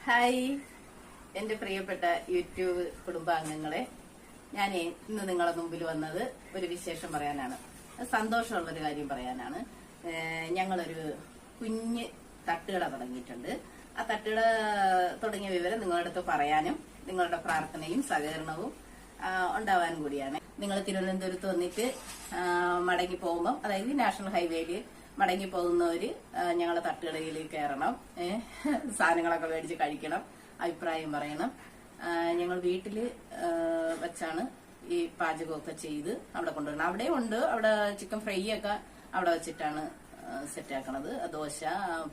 Hi എന്റെ പ്രിയപ്പെട്ട YouTube കുടുംബാംഗങ്ങളെ, ഞാൻ ഇന്ന് നിങ്ങളെ മുമ്പിൽ വന്നത് ഒരു വിശേഷം പറയാനാണ്. സന്തോഷമുള്ളൊരു കാര്യം പറയാനാണ്. ഞങ്ങളൊരു കുഞ്ഞ് തട്ടുകട തുടങ്ങിയിട്ടുണ്ട്. ആ തട്ടുകട തുടങ്ങിയ വിവരം നിങ്ങളുടെ അടുത്ത് പറയാനും നിങ്ങളുടെ പ്രാർത്ഥനയും സഹകരണവും ഉണ്ടാവാനും കൂടിയാണ്. നിങ്ങൾ തിരുവനന്തപുരത്ത് വന്നിട്ട് മടങ്ങി പോകുമ്പോൾ, അതായത് നാഷണൽ ഹൈവേയില് മടങ്ങി പോകുന്നവര് ഞങ്ങളെ തട്ടുകടയിലേക്ക് കയറണം. സാധനങ്ങളൊക്കെ മേടിച്ച് കഴിക്കണം, അഭിപ്രായം പറയണം. ഞങ്ങൾ വീട്ടില് വെച്ചാണ് ഈ പാചകമൊക്കെ ചെയ്ത് അവിടെ കൊണ്ടുവരണം. അവിടെ ഉണ്ട്, അവിടെ ചിക്കൻ ഫ്രൈ ഒക്കെ അവിടെ വെച്ചിട്ടാണ് സെറ്റാക്കണത്. ദോശ,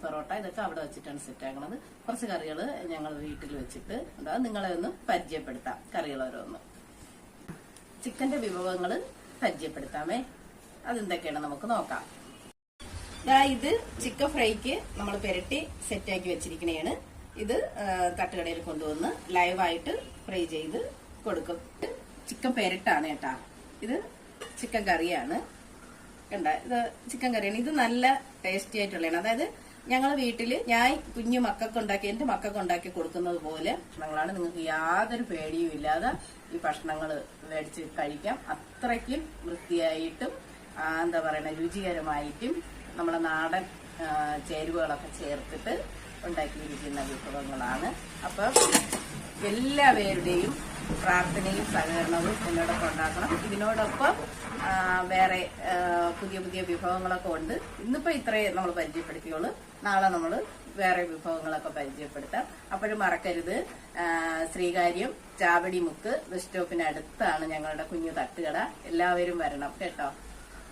പൊറോട്ട ഇതൊക്കെ അവിടെ വെച്ചിട്ടാണ് സെറ്റാക്കണത്. കുറച്ച് കറികൾ ഞങ്ങൾ വീട്ടിൽ വെച്ചിട്ട് നിങ്ങളെ ഒന്ന് പരിചയപ്പെടുത്താം. കറികൾ ഓരോന്ന് ചിക്കന്റെ വിഭവങ്ങൾ പരിചയപ്പെടുത്താമേ. അതെന്തൊക്കെയാണ് നമുക്ക് നോക്കാം. ഇത് ചിക്കൻ ഫ്രൈക്ക് നമ്മൾ പെരട്ടി സെറ്റാക്കി വെച്ചിരിക്കണേണ്. ഇത് തട്ടുകടയിൽ കൊണ്ടുവന്ന് ലൈവായിട്ട് ഫ്രൈ ചെയ്ത് കൊടുക്കും. ചിക്കൻ പെരട്ടാണ് കേട്ടാ. ഇത് ചിക്കൻ കറിയാണ്. കണ്ട, ഇത് ചിക്കൻ കറിയാണ്. ഇത് നല്ല ടേസ്റ്റി ആയിട്ടുള്ളതാണ്. അതായത് ഞങ്ങളെ വീട്ടില് ഞാൻ കുഞ്ഞു മക്കൾക്ക് ഉണ്ടാക്കി, എന്റെ മക്കൾക്ക് ഉണ്ടാക്കി കൊടുക്കുന്നത് പോലെ ഭക്ഷണങ്ങളാണ്. നിങ്ങൾക്ക് യാതൊരു പേടിയും ഇല്ലാതെ ഈ ഭക്ഷണങ്ങൾ മേടിച്ച് കഴിക്കാം. അത്രയ്ക്കും വൃത്തിയായിട്ടും എന്താ പറയണ രുചികരമായിട്ടും നമ്മളെ നാടൻ ചേരുവകളൊക്കെ ചേർത്തിട്ട് ഉണ്ടാക്കിയിരിക്കുന്ന വിഭവങ്ങളാണ്. അപ്പം എല്ലാവരുടെയും പ്രാർത്ഥനയും സഹകരണവും എന്നോടൊപ്പം ഉണ്ടാക്കണം. ഇതിനോടൊപ്പം വേറെ പുതിയ പുതിയ വിഭവങ്ങളൊക്കെ ഉണ്ട്. ഇന്നിപ്പോ ഇത്രയേ നമ്മൾ പരിചയപ്പെടുത്തിയുള്ളൂ. നാളെ നമ്മൾ വേറെ വിഭവങ്ങളൊക്കെ പരിചയപ്പെടുത്താം. അപ്പോഴും മറക്കരുത്, ശ്രീകാര്യം ചാവടി മുക്ക് ബസ് സ്റ്റോപ്പിന് അടുത്താണ് ഞങ്ങളുടെ കുഞ്ഞു തട്ടുകട. എല്ലാവരും വരണം കേട്ടോ.